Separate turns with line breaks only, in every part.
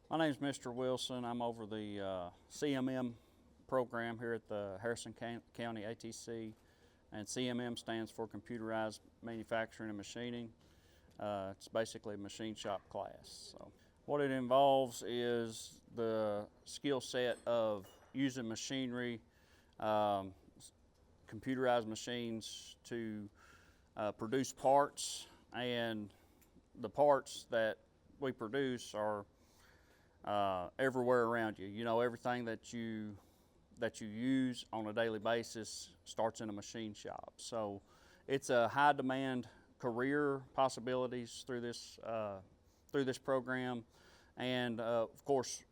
My name is Mr. Wilson. I'm over the CMM program here at the Harrison County ATC, and CMM stands for Computerized Manufacturing and Machining. It's basically a machine shop class. So what it involves is the skill set of using machinery, computerized machines to produce parts, and the parts that we produce are everywhere around you. You know, everything that you use on a daily basis starts in a machine shop. So it's a high demand career possibilities through this program, and of course,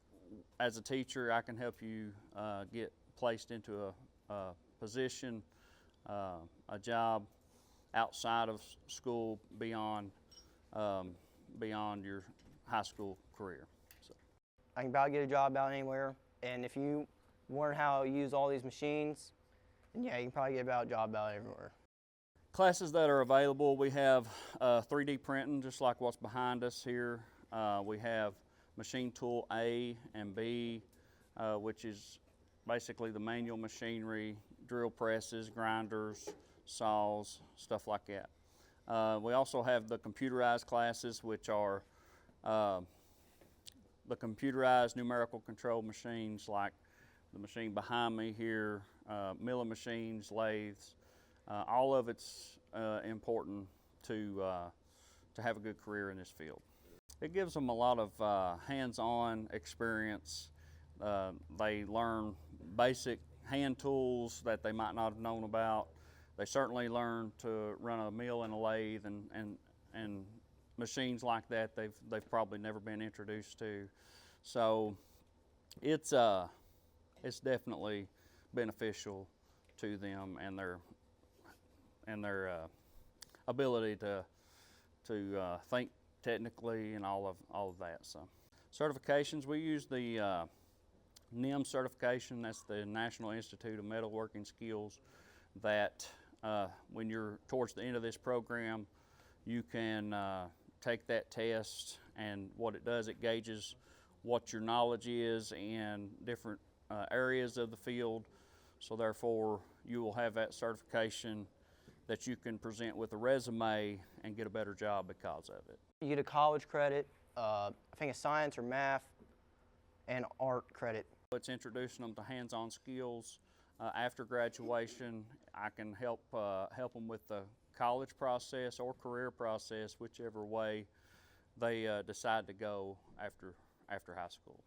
as a teacher, I can help you get placed into a position, a job outside of school, beyond your high school career. So
I can about get a job about anywhere, and if you learn how to use all these machines, then yeah, you can probably get about a job about everywhere.
Classes that are available, we have 3D printing, just like what's behind us here. We have machine tool A and B, which is basically the manual machinery, drill presses, grinders, saws, stuff like that. We also have the computerized classes, which are the computerized numerical control machines, like the machine behind me here, milling machines, lathes. All of it's important to have a good career in this field. It gives them a lot of hands-on experience. They learn basic hand tools that they might not have known about. They certainly learn to run a mill and a lathe and machines like that they've probably never been introduced to. So it's definitely beneficial to them and their ability to think technically and all of that. So certifications, we use the NIM certification. That's the National Institute of Metalworking Skills. That when you're towards the end of this program, you can take that test, and what it does, it gauges what your knowledge is in different areas of the field. So therefore, you will have that certification that you can present with a resume and get a better job because of it.
You get a college credit, I think a science or math, and art credit.
It's introducing them to hands-on skills. After graduation, I can help them with the college process or career process, whichever way they decide to go after high school.